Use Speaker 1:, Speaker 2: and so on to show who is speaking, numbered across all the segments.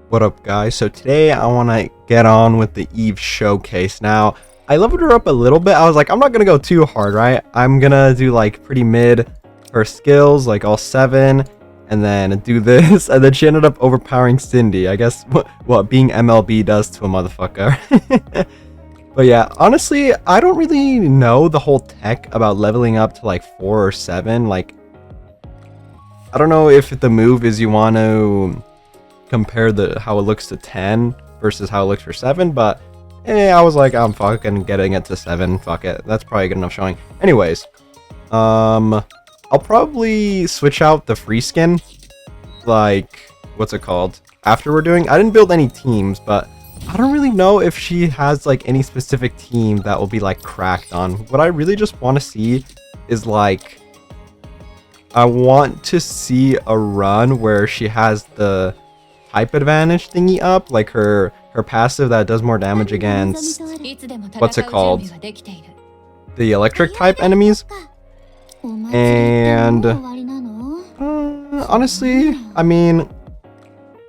Speaker 1: What up, guys? So today I want to get on with the Eve showcase. Now, I leveled her up a little bit. I was like, I'm not going to go too hard, right? I'm going to do like pretty mid her skills, like all 7, and then do this. And then she ended up overpowering Cindy. I guess what being MLB does to a motherfucker. But yeah, honestly, I don't really know the whole tech about leveling up to like 4 or 7. Like, I don't know if the move is you want to compare how it looks to 10 versus how it looks for 7, but I was like, I'm fucking getting it to 7. Fuck it, that's probably good enough showing. Anyways, I'll probably switch out the free skin, like, what's it called, after we're doing. I didn't build any teams, but I don't really know if she has like any specific team that will be like cracked on. What I really just want to see is like, I want to see a run where she has the type advantage thingy up, like her passive that does more damage against, what's it called, the electric type enemies. And honestly, I mean,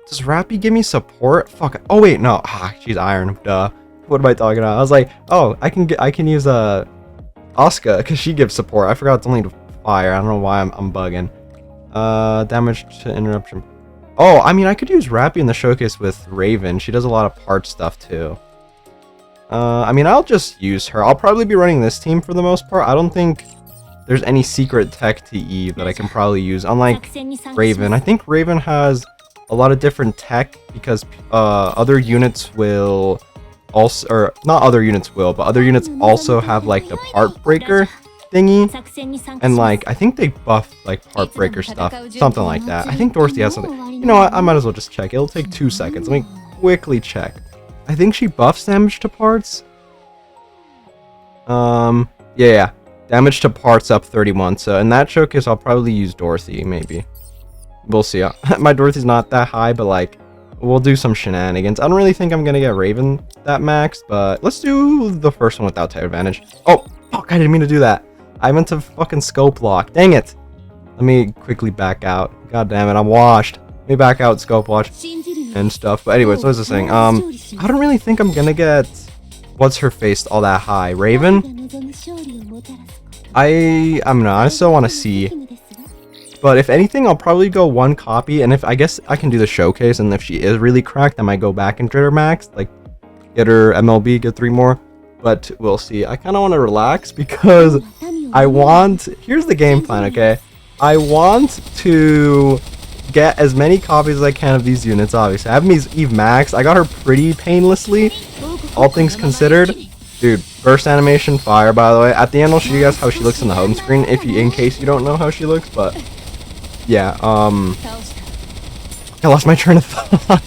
Speaker 1: does Rappy give me support? Fuck. Oh wait, no. She's iron. Duh. What am I talking about? I was like, oh, I can use Asuka because she gives support. I forgot it's only to fire. I don't know why I'm bugging. Damage to interruption. Oh, I mean, I could use Rappy in the showcase with Raven. She does a lot of part stuff too. I mean, I'll just use her. I'll probably be running this team for the most part. I don't think there's any secret tech to Eve that I can probably use. Unlike Raven, I think Raven has a lot of different tech because other units will also, or not other units will, but other units also have like the part breaker thingy, and like I think they buff like part breaker stuff, something like that. I think Dorothy has something. You know what? I might as well just check. It'll take 2 seconds. Let me quickly check. I think she buffs damage to parts. Yeah, damage to parts up 31. So in that showcase, I'll probably use Dorothy. Maybe we'll see. My Dorothy's not that high, but like we'll do some shenanigans. I don't really think I'm gonna get Raven that maxed, but let's do the first one without type advantage. Oh fuck! I didn't mean to do that. I meant to fucking scope lock. Dang it! Let me quickly back out. God damn it, I'm washed. Let me back out, scope watch, and stuff. But anyways, what was I saying? I don't really think I'm gonna get what's her face all that high. Raven? I still want to see. But if anything, I'll probably go 1 copy, and if I guess I can do the showcase, and if she is really cracked, I might go back and get her max, like get her MLB, get 3 more. But we'll see. I kind of want to relax because here's the game plan, okay? I want to get as many copies as I can of these units, obviously. I have Eve max. I got her pretty painlessly, all things considered. Dude, burst animation, fire, by the way. At the end, I'll show you guys how she looks on the home screen, in case you don't know how she looks, but yeah, I lost my train of thought.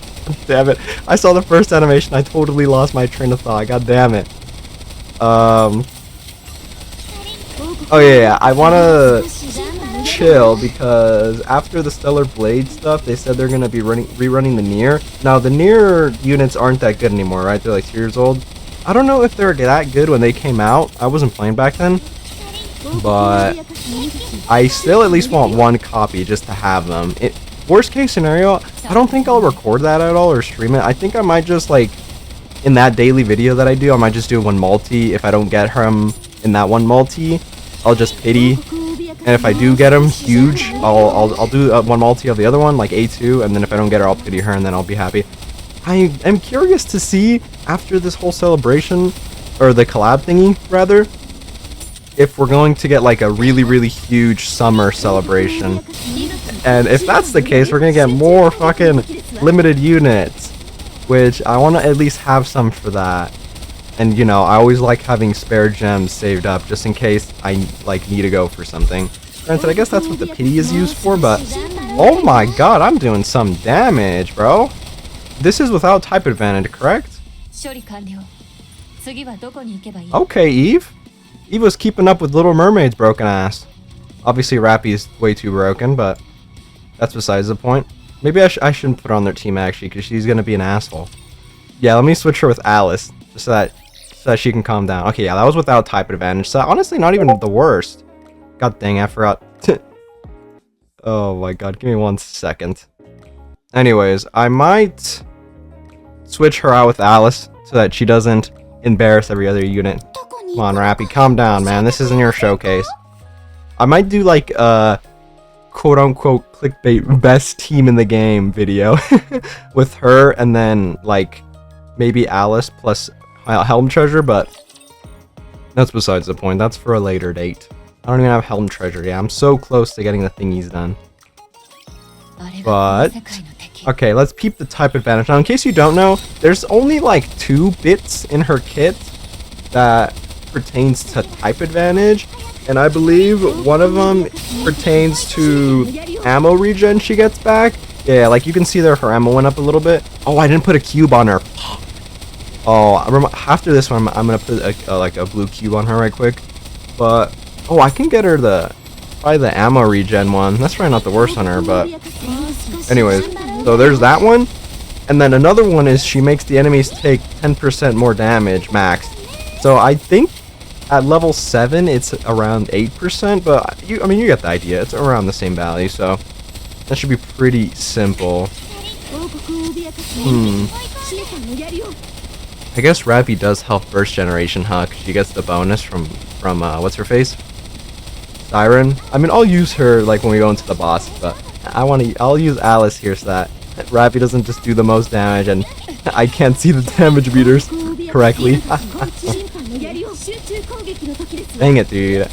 Speaker 1: Damn it. I saw the first animation, I totally lost my train of thought. God damn it. Oh yeah, I wanna chill because after the Stellar Blade stuff, they said they're gonna be rerunning the Nier. Now, the Nier units aren't that good anymore, right? They're like 2 years old. I don't know if they were that good when they came out. I wasn't playing back then. But I still at least want 1 copy just to have them. Worst case scenario, I don't think I'll record that at all or stream it. I think I might just like, in that daily video that I do, I might just do 1 multi. If I don't get him in that 1 multi, I'll just pity. And if I do get him huge, I'll do 1 multi of the other one, like A2, and then if I don't get her, I'll pity her, and then I'll be happy. I am curious to see, after this whole celebration, or the collab thingy, rather, if we're going to get like a really, really huge summer celebration. And if that's the case, we're gonna get more fucking limited units, which I want to at least have some for that. And you know, I always like having spare gems saved up just in case I like need to go for something. Granted, I guess that's what the pity is used for, but oh my god, I'm doing some damage, bro. This is without type advantage, correct? Okay, Eve. Eve was keeping up with Little Mermaid's broken ass. Obviously, Rappy's way too broken, but that's besides the point. Maybe I shouldn't put her on their team, actually, because she's going to be an asshole. Yeah, let me switch her with Alice, just so that she can calm down. Okay, yeah, that was without type advantage, so honestly, not even the worst. God dang, I forgot. Oh my god, give me 1 second. Anyways, I might switch her out with Alice so that she doesn't embarrass every other unit. Come on, Rappy, calm down, man. This isn't your showcase. I might do like a quote-unquote clickbait best team in the game video with her and then like maybe Alice plus Helm Treasure, but that's besides the point. That's for a later date. I don't even have Helm Treasure. Yeah, I'm so close to getting the thingies done. But okay, let's peep the type advantage. Now, in case you don't know, there's only like 2 bits in her kit that pertains to type advantage, and I believe one of them pertains to ammo regen she gets back. Yeah, like you can see there her ammo went up a little bit. Oh, I didn't put a cube on her. Oh, I remember after this one, I'm gonna put like a blue cube on her right quick. But oh, I can get her probably the ammo regen one. That's probably not the worst on her, but anyways, so there's that one, and then another one is she makes the enemies take 10% more damage max. So I think at level 7 it's around 8%, but I mean you get the idea. It's around the same value, so that should be pretty simple. I guess Rappy does help Burst Generation Huck. She gets the bonus from what's her face? Siren. I mean, I'll use her like when we go into the boss, but I'll use Alice here so that Rappy doesn't just do the most damage and I can't see the damage meters correctly. Dang it, dude.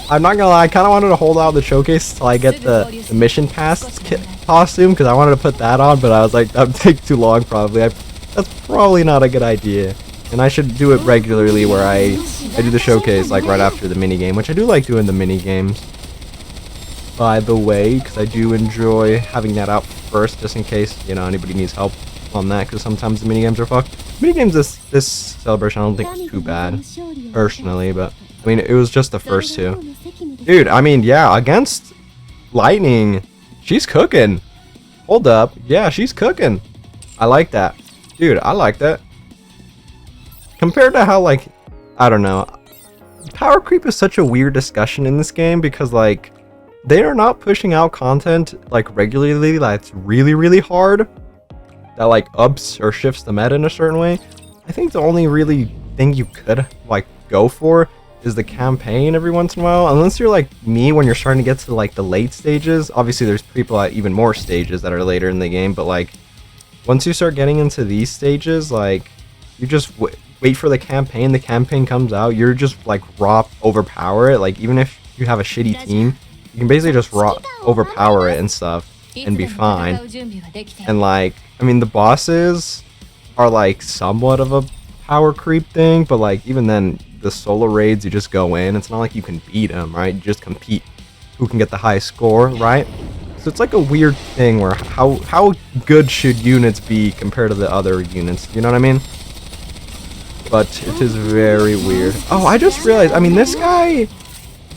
Speaker 1: I'm not gonna lie, I kind of wanted to hold out the showcase till I get the mission pass costume, because I wanted to put that on, but I was like, that would take too long probably. That's probably not a good idea. And I should do it regularly where I do the showcase like right after the minigame, which I do like doing the minigames, by the way, because I do enjoy having that out first just in case, you know, anybody needs help on that, because sometimes the minigames are fucked. Minigames this celebration I don't think was too bad, personally, but I mean, it was just the first 2. Dude, I mean, yeah, against Lightning, she's cooking. Hold up. Yeah, she's cooking. I like that. Dude, I like that. Compared to how, like, I don't know. Power creep is such a weird discussion in this game because, like, they are not pushing out content, like, regularly that's really, really hard. That, like, ups or shifts the meta in a certain way. I think the only really thing you could, like, go for is the campaign every once in a while. Unless you're like me when you're starting to get to, like, the late stages. Obviously, there's people at even more stages that are later in the game, but, like, once you start getting into these stages, like, you just wait for the campaign comes out, you're just, like, raw overpower it. Like, even if you have a shitty team, you can basically just raw overpower it and stuff, and be fine. And, like, I mean, the bosses are, like, somewhat of a power creep thing, but, like, even then, the solo raids, you just go in, it's not like you can beat them, right? You just compete who can get the highest score, right? So it's like a weird thing where how good should units be compared to the other units, you know what I mean? But it is very weird. Oh, I just realized, I mean, this guy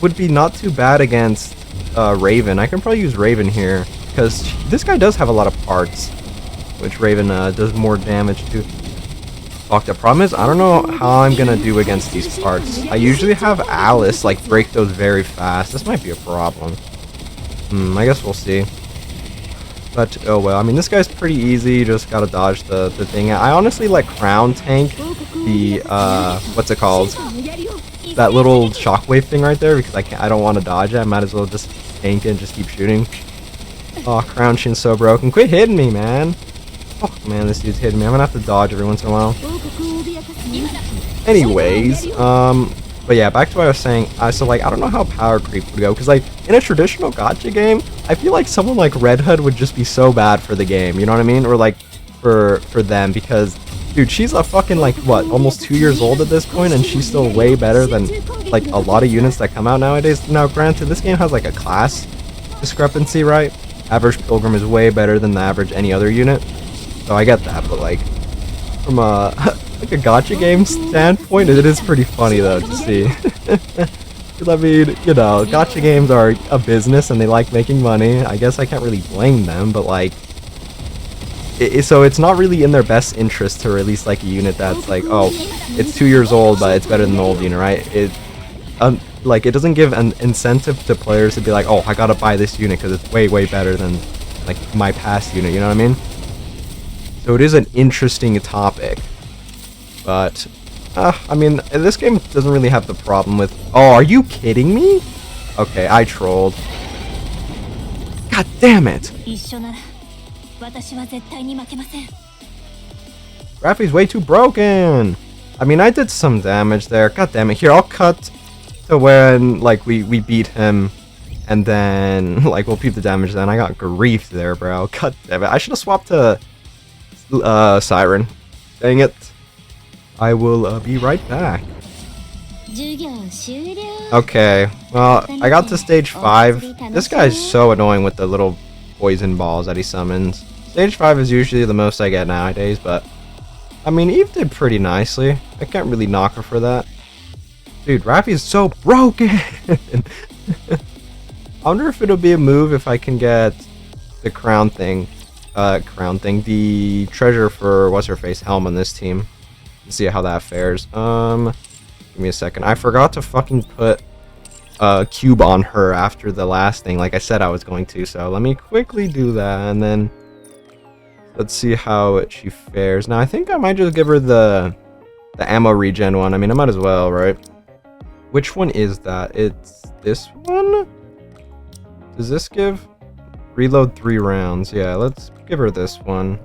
Speaker 1: would be not too bad against Raven. I can probably use Raven here, because this guy does have a lot of parts, which Raven does more damage to. Fuck, the problem is, I don't know how I'm gonna do against these parts. I usually have Alice, like, break those very fast. This might be a problem. I guess we'll see. But, oh well, I mean, this guy's pretty easy. You just gotta dodge the thing. I honestly like Crown Tank the, what's it called? That little shockwave thing right there, because I don't want to dodge it. I might as well just tank it and just keep shooting. Oh, Crown Shin's so broken. Quit hitting me, man. Oh, man, this dude's hitting me. I'm gonna have to dodge every once in a while. Anyways, but yeah, back to what I was saying. So, like, I don't know how power creep would go, because, like, in a traditional gacha game, I feel like someone like Red Hood would just be so bad for the game, you know what I mean? Or, like, for them, because, dude, she's a fucking, like, what, almost 2 years old at this point, and she's still way better than, like, a lot of units that come out nowadays. Now, granted, this game has, like, a class discrepancy, right? Average Pilgrim is way better than the average any other unit, so I get that, but, like, from a like a gacha game standpoint, it is pretty funny though to see. I mean, you know, gacha games are a business and they like making money. I guess I can't really blame them, but like, so it's not really in their best interest to release like a unit that's like, oh, it's 2 years old, but it's better than the old unit, right? Like, it doesn't give an incentive to players to be like, oh, I gotta buy this unit because it's way better than like my past unit. You know what I mean? So it is an interesting topic. But, I mean, this game doesn't really have the problem with... Oh, are you kidding me? Okay, I trolled. God damn it! Rafi's way too broken! I mean, I did some damage there. God damn it. Here, I'll cut to when, like, we beat him. And then, like, we'll peep the damage then. I got griefed there, bro. God damn it. I should have swapped to Siren. Dang it. I will be right back. Okay, well, I got to stage 5. This guy's so annoying with the little poison balls that he summons. Stage 5 is usually the most I get nowadays, but... I mean, Eve did pretty nicely. I can't really knock her for that. Dude, Rafi is so broken! I wonder if it'll be a move if I can get the crown thing. The treasure for what's-her-face Helm on this team. Let's see how that fares. Give me a second. I forgot to fucking put a cube on her after the last thing, like I said I was going to. So let me quickly do that, and then let's see how she fares. Now I think I might just give her the ammo regen one. I mean, I might as well, right? Which one is that? It's this one? Does this give reload 3 rounds? Yeah, let's give her this one.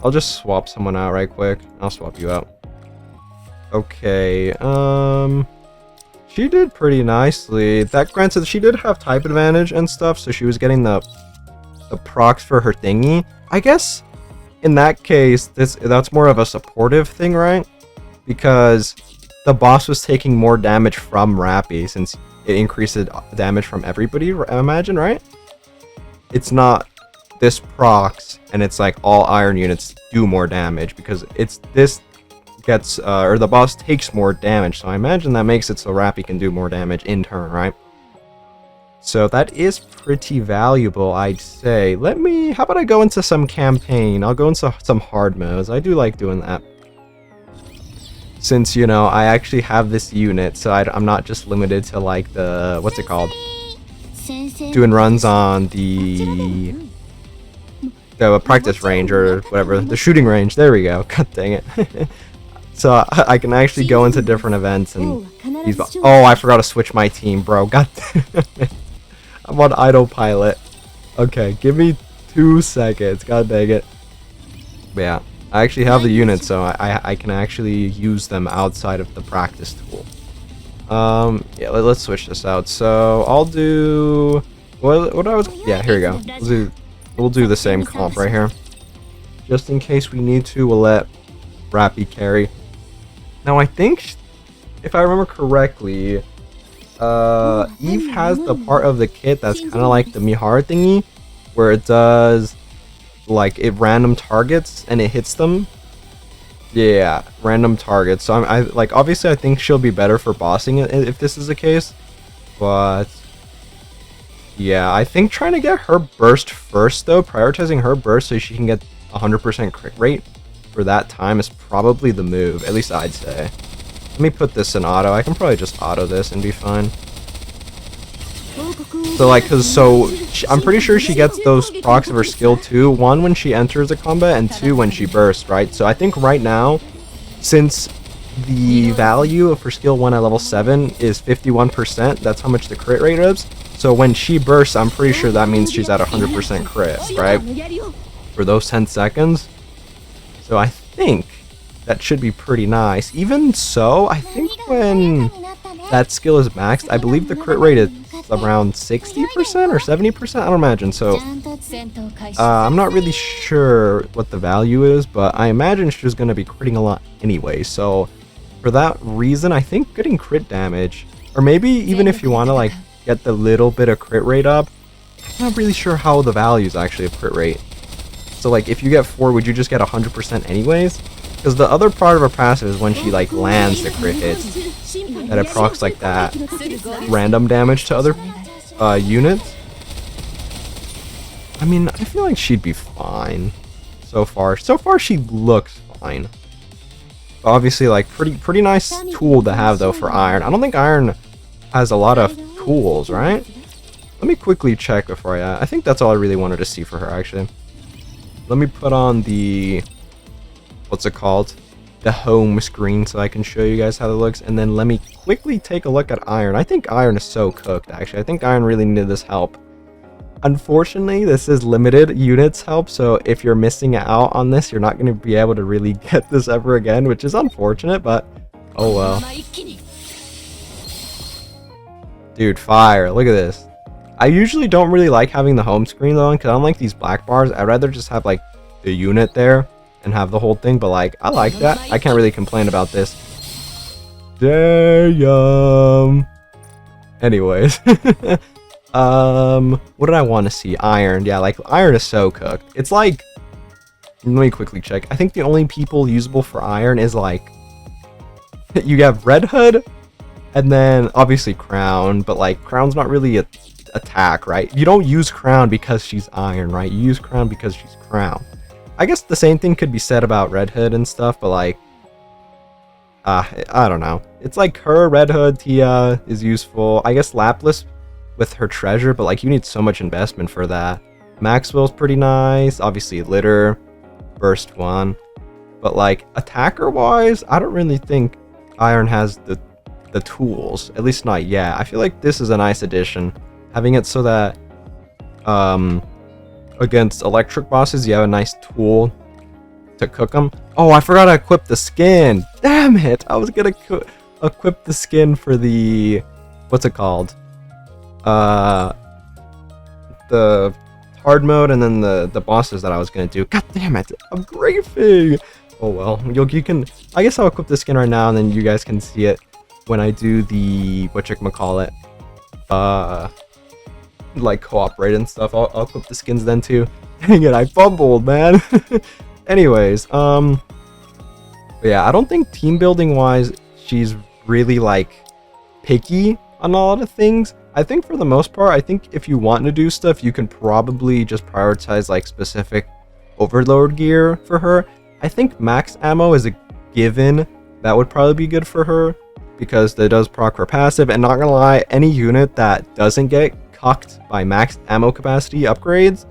Speaker 1: I'll just swap someone out right quick. I'll swap you out. Okay, she did pretty nicely. That granted, she did have type advantage and stuff, so she was getting the procs for her thingy. I guess in that case, that's more of a supportive thing, right? Because the boss was taking more damage from Rappy since it increases damage from everybody, I imagine, right? It's not this procs and it's like all iron units do more damage because it's this gets or the boss takes more damage, so I imagine that makes it so Rappy can do more damage in turn, right? So that is pretty valuable, I'd say. How about I go into some campaign? I'll go into some hard modes. I do like doing that. Since, you know, I actually have this unit, so I'm not just limited to like the, what's it called? Doing runs on the practice range or whatever, the shooting range. There we go. God dang it. So I can actually go into different events and these. Oh, I forgot to switch my team, bro. God damn it. I'm on autopilot. Okay, give me 2 seconds. God dang it. But yeah, I actually have the units, so I can actually use them outside of the practice tool. Yeah, let's switch this out. So I'll do yeah, here we go. We'll do the same comp right here. Just in case we need to, we'll let Rappy carry. Now I think, if I remember correctly, Eve has the part of the kit that's kind of like the Mihara thingy, where it does, like, it random targets and it hits them. Yeah, random targets. So I like, obviously I think she'll be better for bossing it if this is the case, but yeah, I think trying to get her burst first though, prioritizing her burst so she can get 100% crit rate for that time is probably the move, at least I'd say. Let me put this in auto. I can probably just auto this and be fine. So like, I'm pretty sure she gets those procs of her skill too. 1 when she enters a combat and 2 when she bursts, right? So I think right now, since the value of her skill 1 at level 7 is 51%, that's how much the crit rate is. So when she bursts, I'm pretty sure that means she's at 100% crit, right? For those 10 seconds. So I think that should be pretty nice. Even so, I think when that skill is maxed, I believe the crit rate is around 60% or 70%, I don't imagine. So I'm not really sure what the value is, but I imagine she's going to be critting a lot anyway. So for that reason, I think getting crit damage, or maybe even if you want to like get the little bit of crit rate up, I'm not really sure how the value is actually of crit rate. So like if you get 4, would you just get 100% anyways? Because the other part of her passive is when she like lands the crit hits, that it procs like that random damage to other units. I mean, I feel like she'd be fine so far. So far she looks fine. But obviously, like, pretty nice tool to have though for Iron. I don't think Iron has a lot of tools, right? Let me quickly check before I think that's all I really wanted to see for her actually. let me put on the, what's it called? The home screen so I can show you guys how it looks. And then let me quickly take a look at iron. I think iron is so cooked, actually. I think iron really needed this help. Unfortunately, this is limited units help, so if you're missing out on this, you're not going to be able to really get this ever again, which is unfortunate, but oh well. Dude, fire. Look at this. I usually don't really like having the home screen though, because unlike these black bars, I'd rather just have like the unit there and have the whole thing, but like, I like that. I can't really complain about this. Damn. Anyways. What did I want to see? Iron. Yeah, like iron is so cooked. It's like, let me quickly check. I think the only people usable for iron is like, you have Red Hood, and then obviously Crown, but like Crown's not really a attack, right? You don't use Crown because she's iron, right? You use Crown because she's Crown. I guess the same thing could be said about Red Hood and stuff, but like, I don't know. It's like her, Red Hood, Tia is useful. I guess Lapis with her treasure, but like you need so much investment for that. Maxwell's pretty nice. Obviously Litter, Burst 1. But like attacker wise, I don't really think Iron has the tools. At least not yet. I feel like this is a nice addition. Having it so that against electric bosses you have a nice tool to cook them. Oh, I forgot to equip the skin. Damn it. I was gonna equip the skin for the, what's it called? The hard mode and then the bosses that I was gonna do. God damn it, I'm griefing. Oh well, you can, I guess I'll equip the skin right now and then you guys can see it when I do the, whatchamacallit, like cooperate and stuff. I'll equip the skins then too. Dang it, I fumbled, man. Anyways, but yeah, I don't think team building wise she's really like picky on a lot of things. I think for the most part, I think if you want to do stuff, you can probably just prioritize like specific overload gear for her. I think max ammo is a given. That would probably be good for her because that does proc her passive. And not gonna lie, any unit that doesn't get cucked by max ammo capacity upgrades,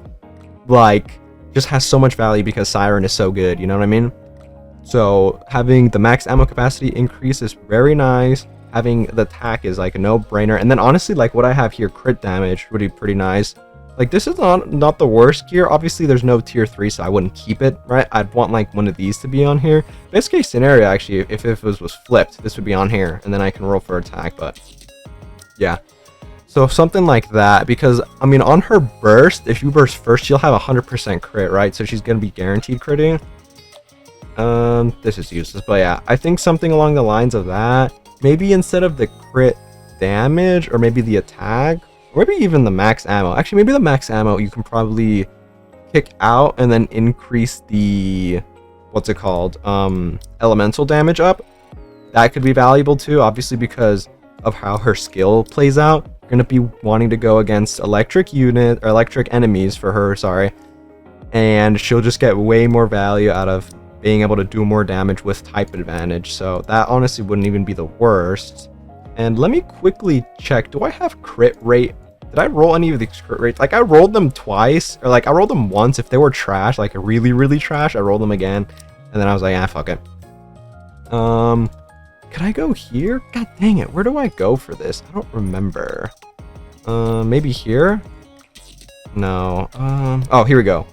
Speaker 1: like, just has so much value because Siren is so good, you know what I mean? So having the max ammo capacity increase is very nice. Having the attack is like a no-brainer, and then honestly, like what I have here, crit damage would be pretty nice. Like this is not the worst gear. Obviously there's no tier 3, so I wouldn't keep it, right? I'd want like one of these to be on here. Best case scenario, actually, if it was flipped, this would be on here, and then I can roll for attack. But yeah, so something like that, because I mean on her burst, if you burst first, she'll have 100% crit, right? So she's gonna be guaranteed critting. This is useless, but yeah, I think something along the lines of that. Maybe instead of the crit damage, or maybe the attack, or maybe even the max ammo. Actually, maybe the max ammo you can probably kick out and then increase the, what's it called, elemental damage up. That could be valuable too, obviously because of how her skill plays out. You're going to be wanting to go against electric unit, or electric enemies for her, sorry. And she'll just get way more value out of being able to do more damage with type advantage. So that honestly wouldn't even be the worst. And let me quickly check, do I have crit rate? Did I roll any of these crit rates? Like I rolled them twice, or like I rolled them once. If they were trash, like really trash, I rolled them again. And then I was like, ah, fuck it. Could I go here? God dang it, where do I go for this? I don't remember. Maybe here? No. Oh, here we go.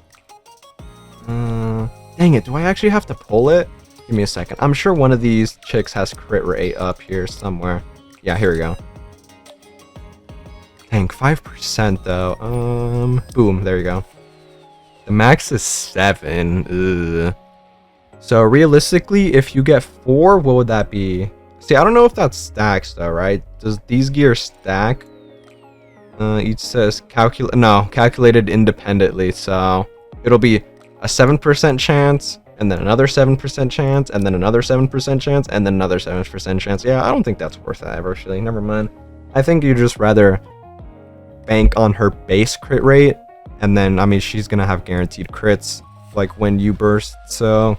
Speaker 1: Dang it, do I actually have to pull it? Give me a second. I'm sure one of these chicks has crit rate up here somewhere. Yeah, here we go. Dang, 5% though. Boom, there you go. The max is 7. Ugh. So realistically, if you get 4, what would that be? See, I don't know if that stacks though, right? Does these gears stack? Each says calculated independently, so it'll be a 7% chance, and then another 7% chance, and then another 7% chance, and then another 7% chance. Yeah, I don't think that's worth it, actually. Never mind. I think you'd just rather bank on her base crit rate, and then, I mean, she's gonna have guaranteed crits, like, when you burst, so...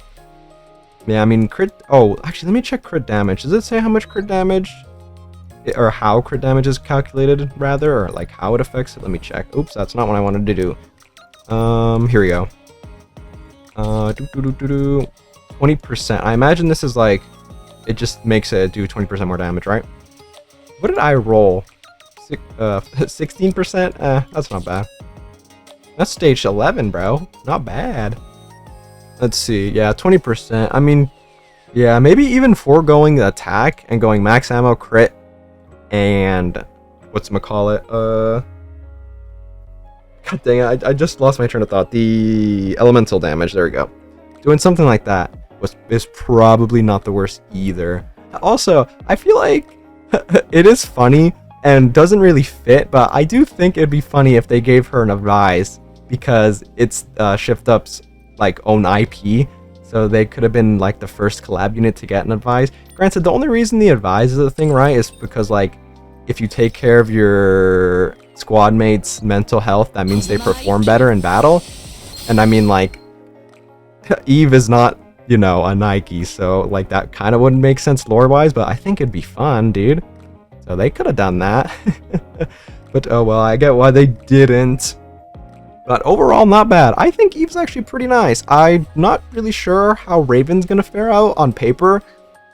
Speaker 1: Yeah, I mean, crit... Oh, actually, let me check crit damage. Does it say how much crit damage... Or how crit damage is calculated, rather? Or, like, how it affects it? Let me check. Oops, that's not what I wanted to do. Here we go. 20%. I imagine this is like, it just makes it do 20% more damage, right? What did I roll? 16%? That's not bad. That's stage 11, bro. Not bad. Let's see. Yeah, 20%. I mean, yeah, maybe even foregoing the attack and going max ammo, crit, and whatchamacallit? God dang it, I just lost my train of thought. The elemental damage, there we go. Doing something like that is probably not the worst either. Also, I feel like it is funny and doesn't really fit, but I do think it'd be funny if they gave her an advise, because it's Shift Up's like own IP, so they could have been like the first collab unit to get an advise. Granted, the only reason the advise is a thing, right, is because like if you take care of your squad mates' mental health, that means they perform better in battle. And I mean, like, Eve is not, you know, a Nikke, so like that kind of wouldn't make sense lore-wise, but I think it'd be fun, dude. So they could have done that. But oh well, I get why they didn't. But overall, not bad. I think Eve's actually pretty nice. I'm not really sure how Raven's gonna fare out on paper,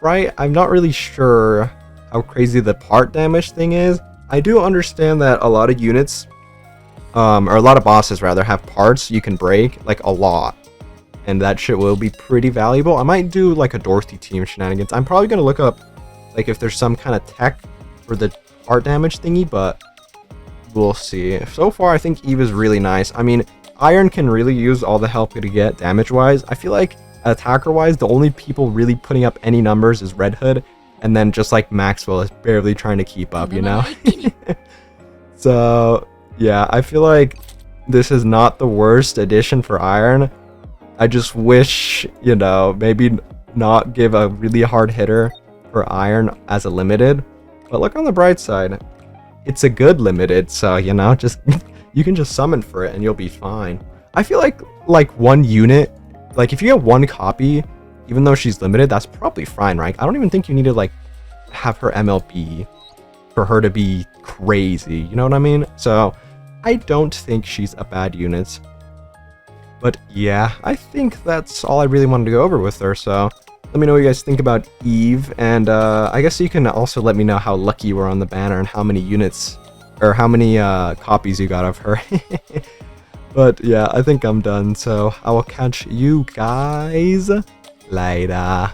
Speaker 1: right? I'm not really sure how crazy the part damage thing is. I do understand that a lot of units, or a lot of bosses rather, have parts you can break, like a lot. And that shit will be pretty valuable. I might do like a Dorothy team shenanigans. I'm probably gonna look up like if there's some kind of tech for the part damage thingy, but we'll see. So far, I think Eve is really nice. I mean, Iron can really use all the help to get damage-wise. I feel like attacker-wise, the only people really putting up any numbers is Red Hood, and then just like Maxwell is barely trying to keep up, you know? So, yeah, I feel like this is not the worst addition for Iron. I just wish, you know, maybe not give a really hard hitter for Iron as a limited. But look on the bright side. It's a good limited, so, you know, just you can just summon for it and you'll be fine. I feel like one unit, like if you get one copy, even though she's limited, that's probably fine, right? I don't even think you need to like have her MLB for her to be crazy, you know what I mean? So I don't think she's a bad unit. But yeah, I think that's all I really wanted to go over with her, so let me know what you guys think about Eve, and I guess you can also let me know how lucky you were on the banner and how many units, or how many copies you got of her. But yeah, I think I'm done, so I will catch you guys later.